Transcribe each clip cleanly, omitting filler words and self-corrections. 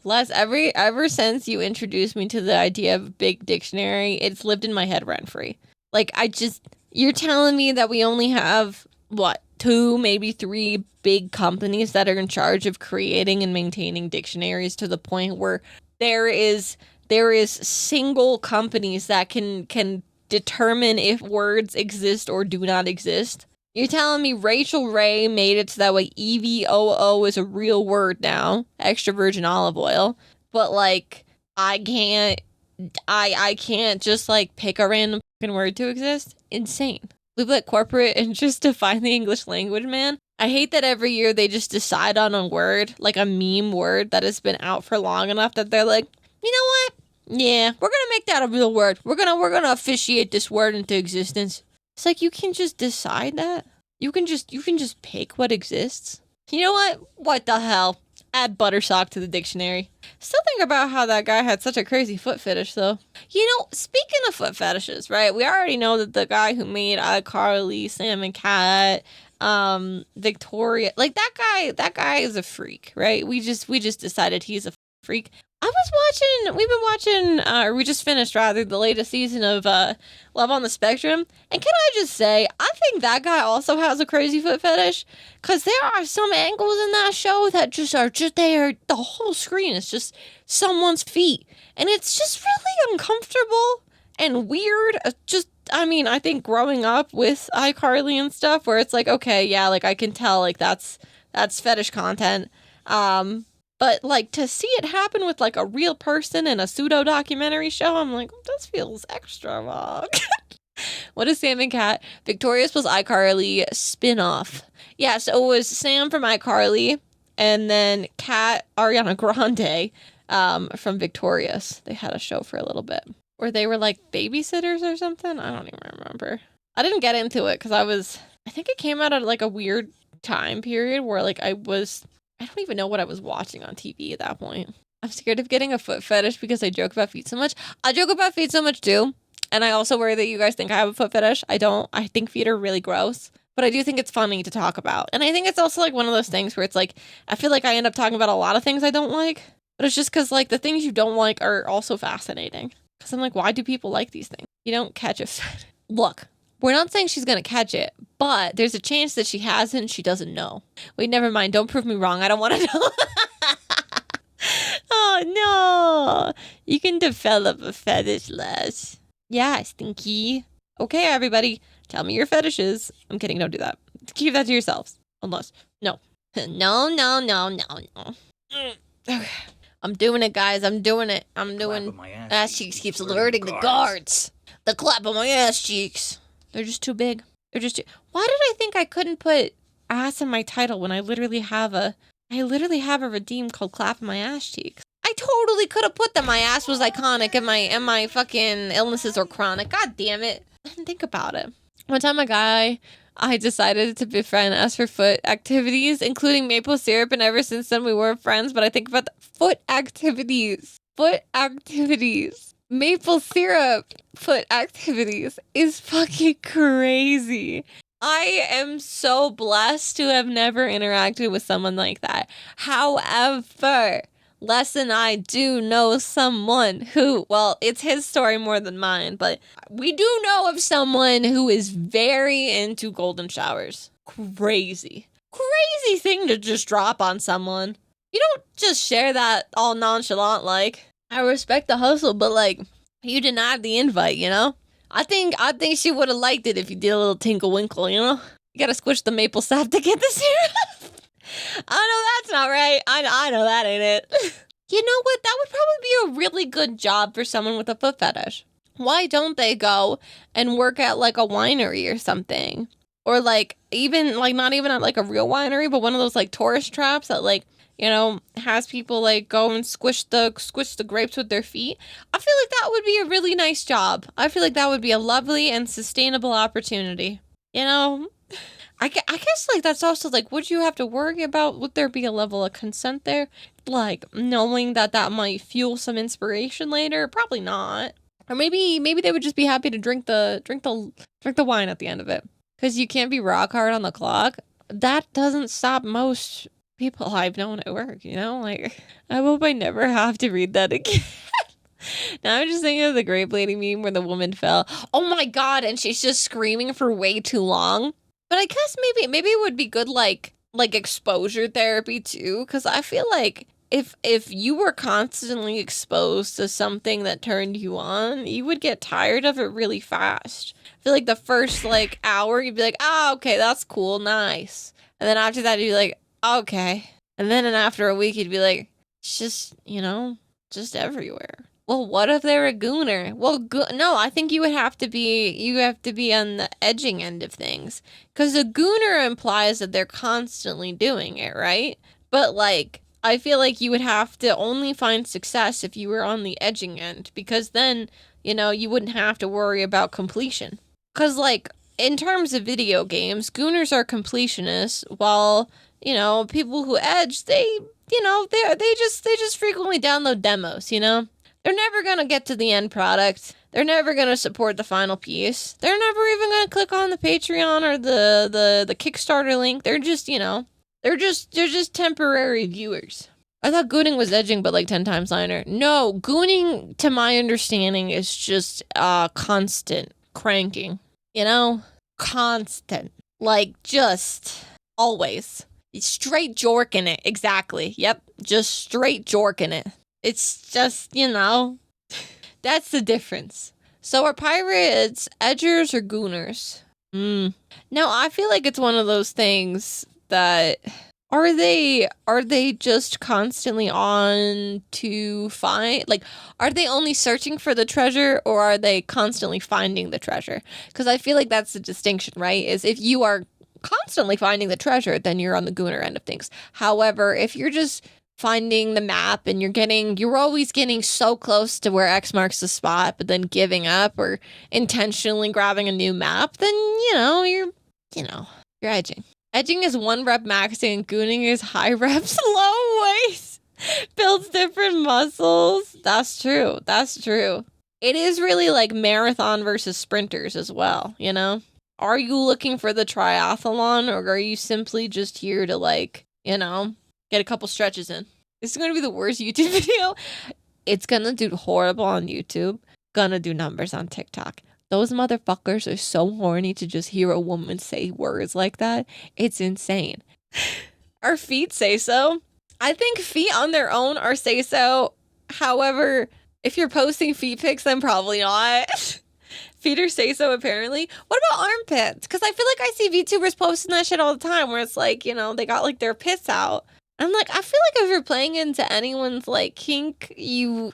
Les, ever since you introduced me to the idea of a big dictionary, it's lived in my head rent free. Like, you're telling me that we only have, what, two, maybe three big companies that are in charge of creating and maintaining dictionaries to the point where there is single companies that can determine if words exist or do not exist. You're telling me Rachel Ray made it so that way EVOO is a real word now, extra virgin olive oil, but like I can't just like pick a random fucking word to exist? Insane. We let corporate interests define the English language, man. I hate that every year they just decide on a word, like a meme word that has been out for long enough that they're like, you know what? Yeah, we're gonna make that a real word. We're gonna officiate this word into existence. It's like you can just decide that. You can just pick what exists. You know what? What the hell? Add buttersock to the dictionary. Still think about how that guy had such a crazy foot fetish, though. You know, speaking of foot fetishes, right? We already know that the guy who made iCarly, Sam and Cat, Victoria, like that guy is a freak, right? We just decided he's a freak. We just finished rather the latest season of Love on the Spectrum. And can I just say, I think that guy also has a crazy foot fetish. Because there are some angles in that show that just there. The whole screen is just someone's feet. And it's just really uncomfortable and weird. I think growing up with iCarly and stuff where it's like, okay, yeah, like I can tell like that's fetish content. But, like, to see it happen with, like, a real person in a pseudo-documentary show, I'm like, this feels extra wrong. What is Sam and Cat? Victorious was iCarly spin-off. Yeah, so it was Sam from iCarly, and then Cat, Ariana Grande, from Victorious. They had a show for a little bit. Where they were, like, babysitters or something? I don't even remember. I didn't get into it, because I think it came out at, like, a weird time period where, like, I don't even know what I was watching on TV at that point. I'm scared of getting a foot fetish because I joke about feet so much. I joke about feet so much too. And I also worry that you guys think I have a foot fetish. I don't. I think feet are really gross. But I do think it's funny to talk about. And I think it's also like one of those things where it's like, I feel like I end up talking about a lot of things I don't like. But it's just because like the things you don't like are also fascinating. Because I'm like, why do people like these things? You don't catch a fit. Look. We're not saying she's going to catch it, but there's a chance that she hasn't and she doesn't know. Wait, never mind. Don't prove me wrong. I don't want to know. Oh, no. You can develop a fetish, Les. Yeah, stinky. Okay, everybody. Tell me your fetishes. I'm kidding. Don't do that. Keep that to yourselves. Unless. No. No. Okay. I'm doing it, guys. I'm doing it. I'm doing... Ass cheeks keeps alerting the guards. The clap of my ass cheeks. They're just too big. Why did I think I couldn't put ass in my title when I literally have a redeem called Clap in My Ass Cheeks? I totally could have put that my ass was iconic and my fucking illnesses are chronic. God damn it. I didn't think about it. One time a guy I decided to befriend asked for foot activities, including maple syrup, and ever since then we weren't friends, but I think about the foot activities. Maple syrup foot activities is fucking crazy. I am so blessed to have never interacted with someone like that. However, Les and I do know someone who, well, it's his story more than mine, but we do know of someone who is very into golden showers. Crazy thing to just drop on someone. You don't just share that all nonchalant like. I respect the hustle, but like, you denied the invite, you know? I think she would have liked it if you did a little tinkle winkle, you know? You gotta squish the maple sap to get the syrup. I know that's not right. I know that ain't it. You know what? That would probably be a really good job for someone with a foot fetish. Why don't they go and work at like a winery or something? Or like even like not even at like a real winery, but one of those like tourist traps that like, you know, has people like go and squish the grapes with their feet. I feel like that would be a really nice job. I feel like that would be a lovely and sustainable opportunity. You know, I guess like that's also like, would you have to worry about, would there be a level of consent there? Like knowing that might fuel some inspiration later? Probably not. Or maybe they would just be happy to drink the wine at the end of it. Because you can't be rock hard on the clock. That doesn't stop most people I've known at work, you know? Like, I hope I never have to read that again. Now I'm just thinking of the grape lady meme where the woman fell. Oh my god, and she's just screaming for way too long. But I guess maybe it would be good like exposure therapy too, because I feel like if you were constantly exposed to something that turned you on, you would get tired of it really fast. I feel like the first like hour you'd be like, oh, okay, that's cool, nice. And then after that you'd be like, okay. And then after a week you'd be like, it's just, just everywhere. Well, what if they're a gooner? Well, no, I think you have to be on the edging end of things. Because a gooner implies that they're constantly doing it, right? But like, I feel like you would have to only find success if you were on the edging end. Because then, you wouldn't have to worry about completion. Because like, in terms of video games, gooners are completionists, while, people who edge, they just frequently download demos, They're never going to get to the end product. They're never going to support the final piece. They're never even going to click on the Patreon or the Kickstarter link. They're just, they're just temporary viewers. I thought gooning was edging, but like 10 times liner. No, gooning, to my understanding, is just constant cranking. Constant. Like, just always. Straight jorking it. Exactly. Yep. Just straight jorking it. It's just, that's the difference. So are pirates edgers or gooners? Now, I feel like it's one of those things that, are they just constantly on to find, like, are they only searching for the treasure, or are they constantly finding the treasure? Because I feel like that's the distinction, right? Is if you are constantly finding the treasure, then you're on the gooner end of things. However, if you're just finding the map and you're always getting so close to where X marks the spot, but then giving up or intentionally grabbing a new map, then, you're edging. Edging is 1 rep maxing, and gooning is high reps, low weights. Builds different muscles. That's true. It is really like marathon versus sprinters as well, Are you looking for the triathlon, or are you simply just here to like, get a couple stretches in? This is going to be the worst YouTube video. It's going to do horrible on YouTube. Gonna do numbers on TikTok. Those motherfuckers are so horny to just hear a woman say words like that. It's insane. Our feet say so. I think feet on their own are say so. However, if you're posting feet pics, then probably not. Feet are say so, apparently. What about armpits? Because I feel like I see VTubers posting that shit all the time, where it's like, they got like their pits out. I'm like, I feel like if you're playing into anyone's like kink, you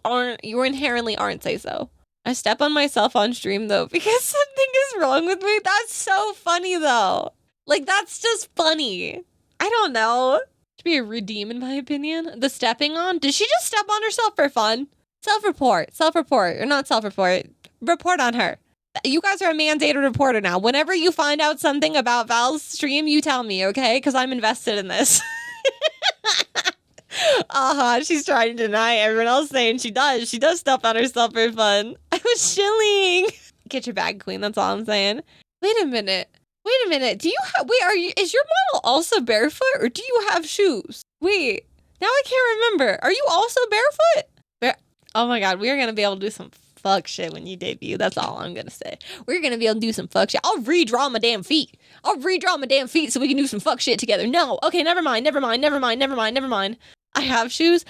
inherently aren't say so. I step on myself on stream though because something is wrong with me. That's so funny though. Like, that's just funny. I don't know. To be a redeem in my opinion. The stepping on. Did she just step on herself for fun? Self-report. Or not self-report. Report on her. You guys are a mandated reporter now. Whenever you find out something about Val's stream, you tell me, okay? Because I'm invested in this. She's trying to deny everyone else saying she does. She does stuff on herself for fun. I was chilling. Get your bag, queen. That's all I'm saying. Wait a minute. Do you have... Wait, is your model also barefoot, or do you have shoes? Wait. Now I can't remember. Are you also barefoot? Oh my god, we are going to be able to do some fuck shit when you debut. That's all I'm going to say. We're going to be able to do some fuck shit. I'll redraw my damn feet so we can do some fuck shit together. No. Okay, never mind. I have shoes.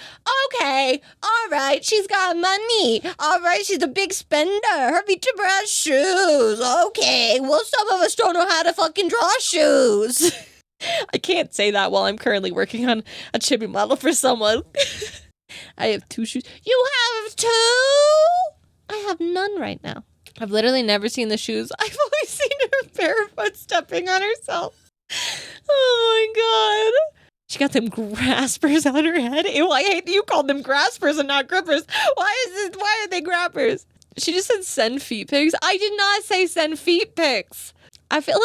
Okay. All right. She's got money. All right. She's a big spender. Her VTuber has shoes. Okay. Well, some of us don't know how to fucking draw shoes. I can't say that while I'm currently working on a chibi model for someone. I have 2 shoes. You have 2? I have none right now. I've literally never seen the shoes. I've always seen her barefoot stepping on herself. Oh my god. She got them graspers on her head. Ew, I hate that you called them graspers and not grippers. Why are they grappers? She just said send feet pics. I did not say send feet pics. I feel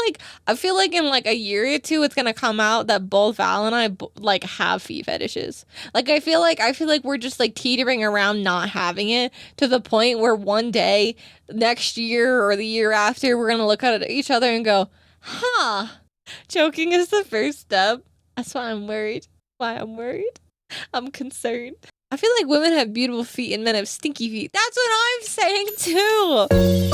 like in like a year or 2 it's gonna come out that both Val and I like have feet fetishes. Like I feel like we're just like teetering around not having it, to the point where one day next year or the year after we're gonna look at each other and go, huh. Joking is the first step. That's why I'm worried. Why I'm worried. I'm concerned. I feel like women have beautiful feet and men have stinky feet. That's what I'm saying too.